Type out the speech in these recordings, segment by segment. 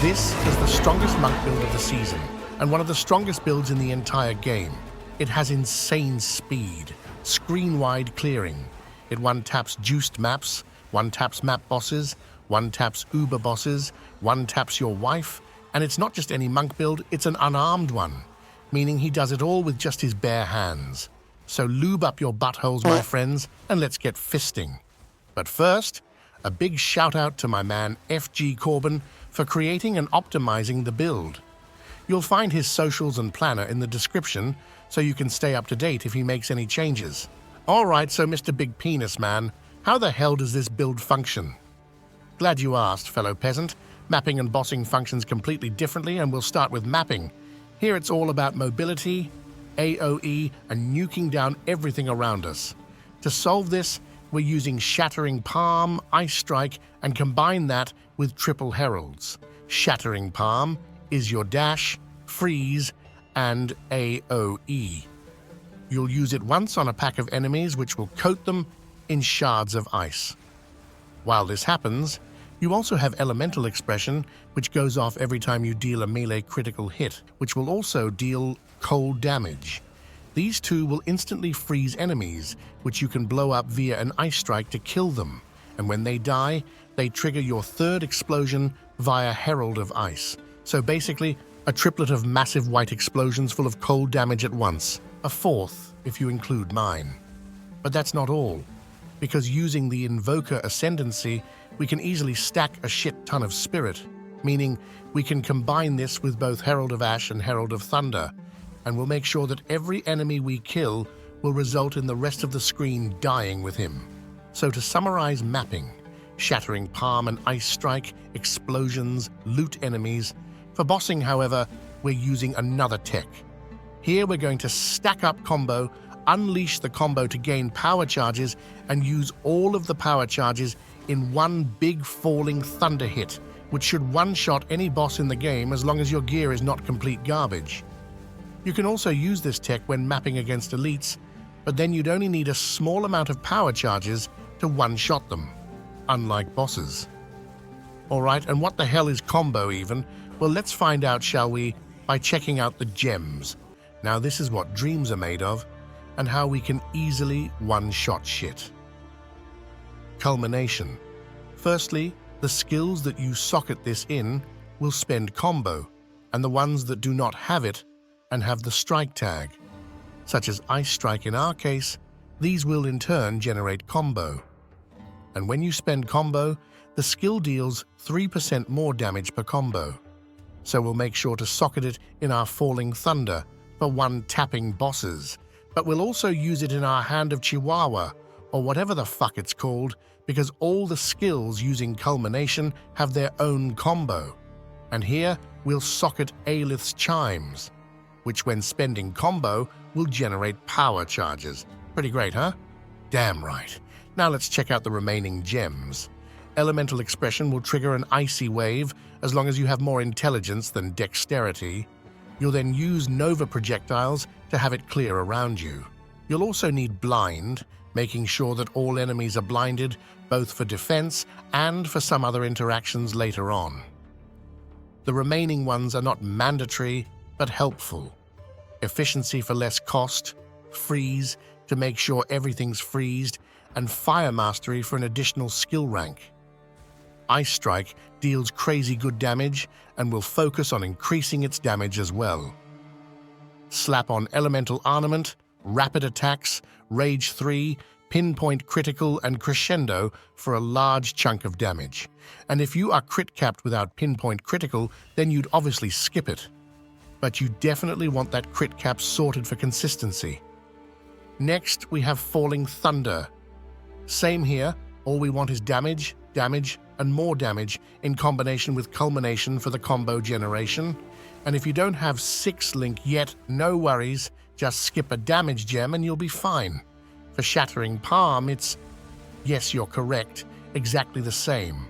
This is the strongest monk build of the season, and one of the strongest builds in the entire game. It has insane speed, screen-wide clearing. It one-taps juiced maps, one-taps map bosses, one-taps uber bosses, one-taps your wife, and it's not just any monk build, it's an unarmed one, meaning he does it all with just his bare hands. So lube up your buttholes, my friends, and let's get fisting. But first, a big shout out to my man FG Corbin for creating and optimizing the build. You'll find his socials and planner in the description so you can stay up to date if he makes any changes. Alright, so Mr. Big Penis Man, how the hell does this build function? Glad you asked, fellow peasant. Mapping and bossing functions completely differently, and we'll start with mapping. Here it's all about mobility, AoE, and nuking down everything around us. To solve this, we're using Shattering Palm, Ice Strike, and combine that with Triple Heralds. Shattering Palm is your dash, freeze, and AoE. You'll use it once on a pack of enemies, which will coat them in shards of ice. While this happens, you also have Elemental Expression, which goes off every time you deal a melee critical hit, which will also deal cold damage. These two will instantly freeze enemies, which you can blow up via an Ice Strike to kill them, and when they die, they trigger your third explosion via Herald of Ice. So basically, a triplet of massive white explosions full of cold damage at once, a fourth if you include mine. But that's not all, because using the Invoker ascendancy, we can easily stack a shit ton of spirit, meaning we can combine this with both Herald of Ash and Herald of Thunder, and we'll make sure that every enemy we kill will result in the rest of the screen dying with him. So to summarize mapping, Shattering Palm and Ice Strike, explosions, loot enemies. For bossing, however, we're using another tech. Here we're going to stack up combo, unleash the combo to gain power charges, and use all of the power charges in one big falling thunder hit, which should one-shot any boss in the game as long as your gear is not complete garbage. You can also use this tech when mapping against elites, but then you'd only need a small amount of power charges to one-shot them, unlike bosses. Alright, and what the hell is combo even? Well, let's find out, shall we, by checking out the gems. Now this is what dreams are made of, and how we can easily one-shot shit. Culmination. Firstly, the skills that you socket this in will spend combo, and the ones that do not have it and have the strike tag, such as Ice Strike in our case, these will in turn generate combo. And when you spend combo, the skill deals 3% more damage per combo. So we'll make sure to socket it in our Falling Thunder for one-tapping bosses, but we'll also use it in our Hand of Chihuahua, or whatever the fuck it's called, because all the skills using Culmination have their own combo. And here we'll socket Aelith's Chimes, which when spending combo will generate power charges. Pretty great, huh? Damn right. Now let's check out the remaining gems. Elemental Expression will trigger an icy wave as long as you have more intelligence than dexterity. You'll then use Nova projectiles to have it clear around you. You'll also need Blind, making sure that all enemies are blinded, both for defense and for some other interactions later on. The remaining ones are not mandatory, but helpful. Efficiency for less cost, Freeze to make sure everything's freezed, and Fire Mastery for an additional skill rank. Ice Strike deals crazy good damage and will focus on increasing its damage as well. Slap on Elemental Armament, Rapid Attacks, Rage 3, Pinpoint Critical, and Crescendo for a large chunk of damage. And if you are crit capped without Pinpoint Critical, then you'd obviously skip it. But you definitely want that crit cap sorted for consistency. Next, we have Falling Thunder. Same here, all we want is damage, damage, and more damage in combination with Culmination for the combo generation. And if you don't have 6 Link yet, no worries, just skip a damage gem and you'll be fine. For Shattering Palm, it's, yes, you're correct, exactly the same.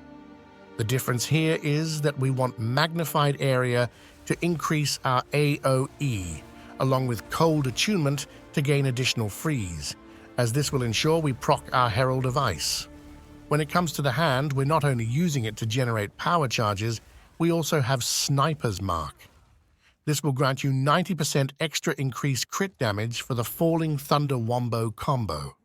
The difference here is that we want Magnified Area to increase our AoE, along with Cold Attunement to gain additional freeze, as this will ensure we proc our Herald of Ice. When it comes to the hand, we're not only using it to generate power charges, We also have Sniper's Mark. This will grant you 90% extra increased crit damage for the Falling Thunder Wombo combo.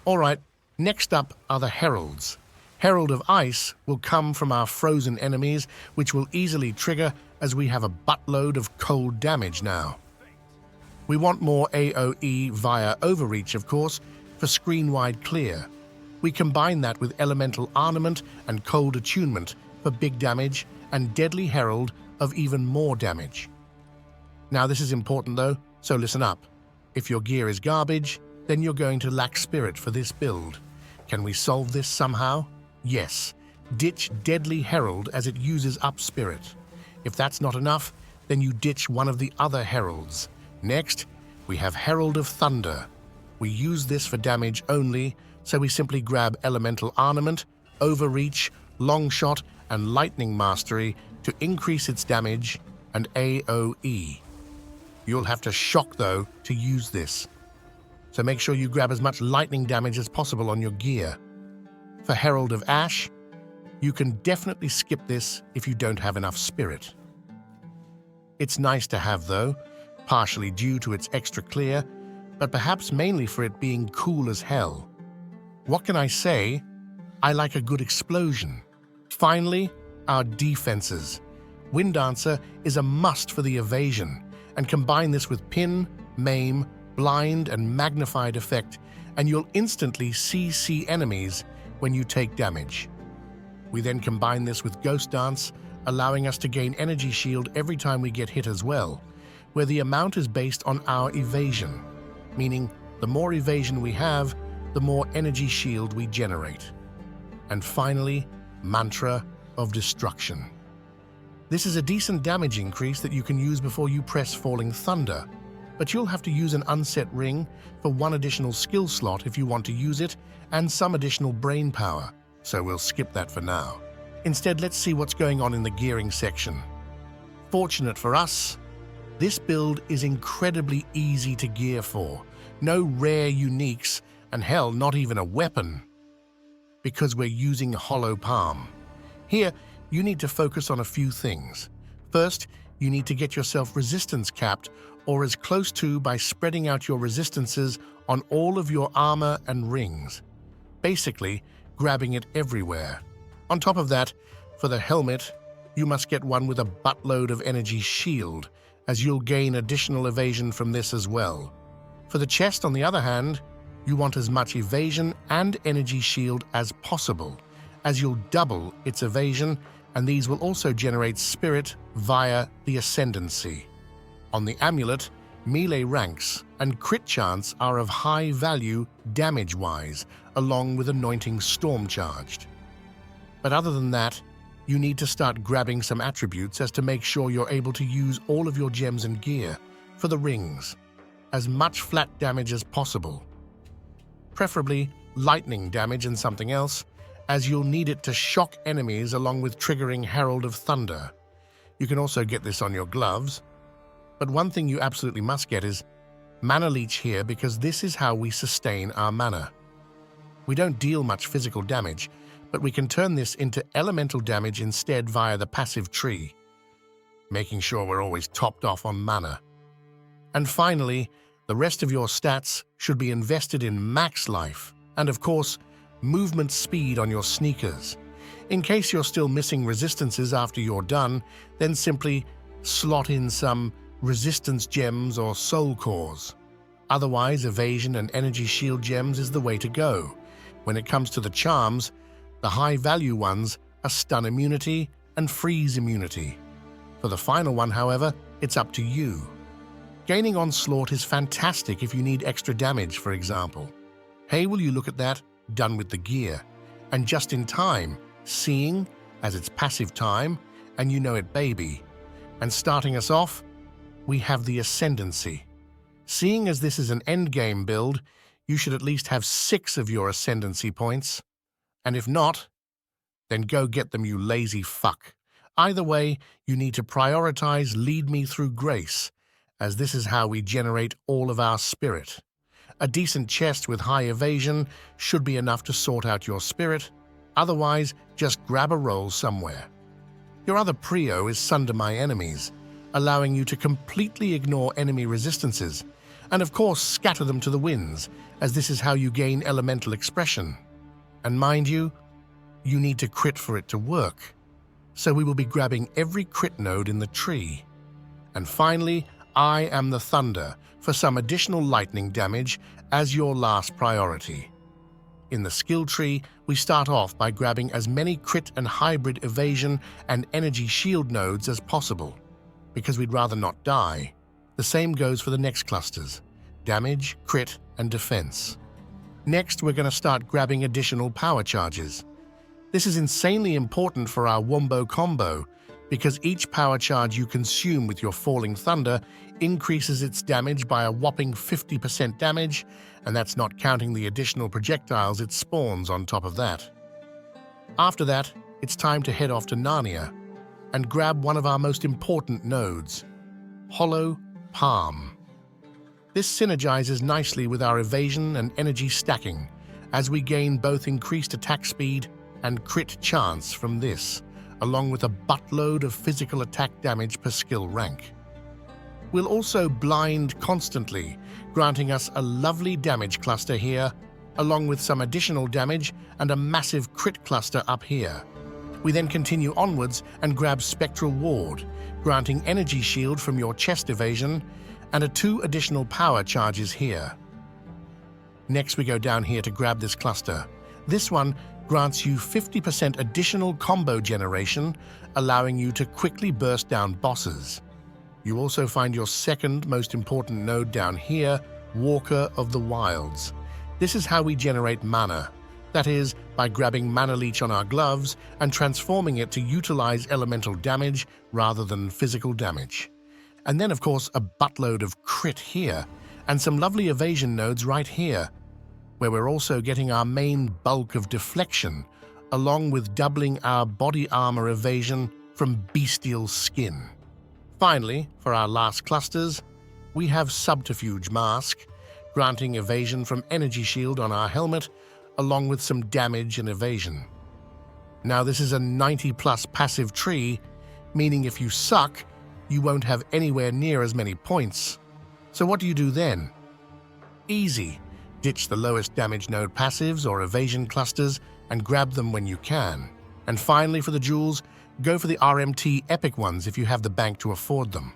Alright, next up are the Heralds. Herald of Ice will come from our frozen enemies, which will easily trigger as we have a buttload of cold damage now. We want more AoE via Overreach, of course, for screen-wide clear. We combine that with Elemental Armament and Cold Attunement for big damage and Deadly Herald of even more damage. Now this is important though, so listen up. If your gear is garbage, then you're going to lack spirit for this build. Can we solve this somehow? Yes. Ditch Deadly Herald as it uses up spirit. If that's not enough, then you ditch one of the other heralds. Next, we have Herald of Thunder. We use this for damage only, so we simply grab Elemental Armament, Overreach, Longshot, and Lightning Mastery to increase its damage and AoE. You'll have to shock, though, to use this. So make sure you grab as much lightning damage as possible on your gear. For Herald of Ash, you can definitely skip this if you don't have enough spirit. It's nice to have, though, partially due to its extra clear, but perhaps mainly for it being cool as hell. What can I say? I like a good explosion. Finally, our defenses. Wind Dancer is a must for the evasion, and combine this with Pin, Maim, Blind, and Magnified effect, and you'll instantly CC enemies when you take damage. We then combine this with Ghost Dance, allowing us to gain Energy Shield every time we get hit as well, where the amount is based on our evasion, meaning the more evasion we have, the more Energy Shield we generate. And finally, Mantra of Destruction. This is a decent damage increase that you can use before you press Falling Thunder, but you'll have to use an unset ring for one additional skill slot if you want to use it, and some additional brain power, so we'll skip that for now. Instead, let's see what's going on in the gearing section. Fortunate for us, this build is incredibly easy to gear for. No rare uniques, and hell, not even a weapon, because we're using Hollow Palm. Here, you need to focus on a few things. First, you need to get yourself resistance capped, or as close to by spreading out your resistances on all of your armor and rings. Basically, grabbing it everywhere. On top of that, for the helmet, you must get one with a buttload of Energy Shield, as you'll gain additional evasion from this as well. For the chest, on the other hand, you want as much evasion and Energy Shield as possible, as you'll double its evasion, and these will also generate spirit via the ascendancy. On the amulet, melee ranks and crit chance are of high value damage-wise, along with Anointing Storm Charged. But other than that, you need to start grabbing some attributes as to make sure you're able to use all of your gems and gear. For the rings, as much flat damage as possible. Preferably lightning damage and something else, as you'll need it to shock enemies along with triggering Herald of Thunder. You can also get this on your gloves, but one thing you absolutely must get is Mana Leech here, because this is how we sustain our mana. We don't deal much physical damage, but we can turn this into elemental damage instead via the passive tree, making sure we're always topped off on mana. And finally, the rest of your stats should be invested in max life, and of course, movement speed on your sneakers. In case you're still missing resistances after you're done, then simply slot in some resistance gems or soul cores. Otherwise, evasion and Energy Shield gems is the way to go. When it comes to the charms, the high-value ones are stun immunity and freeze immunity. For the final one, however, it's up to you. Gaining Onslaught is fantastic if you need extra damage, for example. Hey, will you look at that? Done with the gear. And just in time, Seeing as its passive time, and you know it, baby. And starting us off, we have the Ascendancy. Seeing as this is an endgame build, you should at least have 6 of your Ascendancy points. And if not, then go get them, you lazy fuck. Either way, you need to prioritize Lead Me Through Grace, as this is how we generate all of our spirit. A decent chest with high evasion should be enough to sort out your spirit, otherwise just grab a roll somewhere. Your other prio is Sunder My Enemies, allowing you to completely ignore enemy resistances, and of course scatter them to the winds, as this is how you gain elemental expression. And mind you, you need to crit for it to work, so we will be grabbing every crit node in the tree. And finally, I Am the Thunder for some additional lightning damage as your last priority. In the skill tree, we start off by grabbing as many crit and hybrid evasion and energy shield nodes as possible, because we'd rather not die. The same goes for the next clusters: damage, crit, and defense. Next, we're going to start grabbing additional power charges. This is insanely important for our Wombo combo, because each power charge you consume with your Falling Thunder increases its damage by a whopping 50% damage, and that's not counting the additional projectiles it spawns on top of that. After that, it's time to head off to Narnia and grab one of our most important nodes, Hollow Palm. This synergizes nicely with our evasion and energy stacking, as we gain both increased attack speed and crit chance from this, along with a buttload of physical attack damage per skill rank. We'll also blind constantly, granting us a lovely damage cluster here, along with some additional damage and a massive crit cluster up here. We then continue onwards and grab Spectral Ward, granting energy shield from your chest evasion, and 2 additional power charges here. Next we go down here to grab this cluster. This one grants you 50% additional combo generation, allowing you to quickly burst down bosses. You also find your second most important node down here, Walker of the Wilds. This is how we generate mana. That is, by grabbing Mana Leech on our gloves and transforming it to utilize elemental damage rather than physical damage. And then, of course, a buttload of crit here, and some lovely evasion nodes right here, where we're also getting our main bulk of deflection, along with doubling our body armor evasion from Bestial Skin. Finally, for our last clusters, we have Subterfuge Mask, granting evasion from Energy Shield on our helmet, along with some damage and evasion. Now this is a 90+ passive tree, meaning if you suck, you won't have anywhere near as many points. So what do you do then? Easy. Ditch the lowest damage node passives or evasion clusters and grab them when you can. And finally, for the jewels, go for the RMT epic ones if you have the bank to afford them.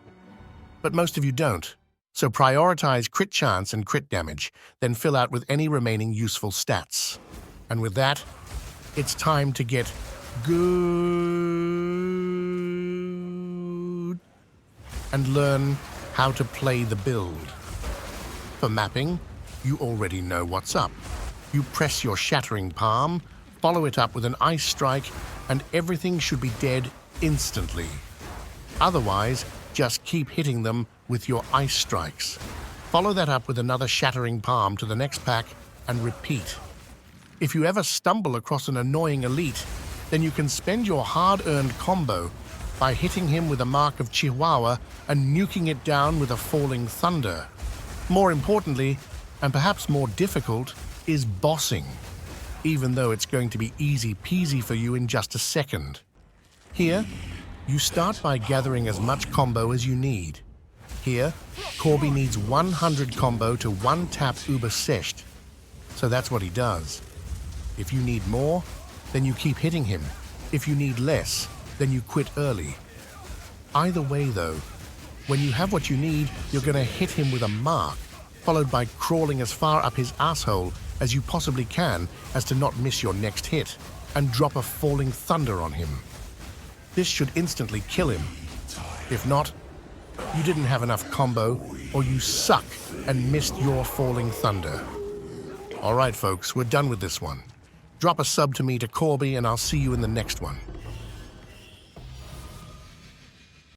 But most of you don't, so prioritize crit chance and crit damage, then fill out with any remaining useful stats. And with that, it's time to get good and learn how to play the build. For mapping, you already know what's up. You press your Shattering Palm, follow it up with an Ice Strike, and everything should be dead instantly. Otherwise, just keep hitting them with your Ice Strikes. Follow that up with another Shattering Palm to the next pack, and repeat. If you ever stumble across an annoying elite, then you can spend your hard-earned combo by hitting him with a Mark of Chihuahua and nuking it down with a Falling Thunder. More importantly, and perhaps more difficult, is bossing, even though it's going to be easy peasy for you in just a second. Here, you start by gathering as much combo as you need. Here, Corby needs 100 combo to one-tap Uber Sesht, so that's what he does. If you need more, then you keep hitting him. If you need less, then you quit early. Either way though, when you have what you need, you're going to hit him with a mark, followed by crawling as far up his asshole as you possibly can as to not miss your next hit, and drop a Falling Thunder on him. This should instantly kill him. If not, you didn't have enough combo, or you suck and missed your Falling Thunder. Alright folks, we're done with this one. Drop a sub to me to Corby and I'll see you in the next one.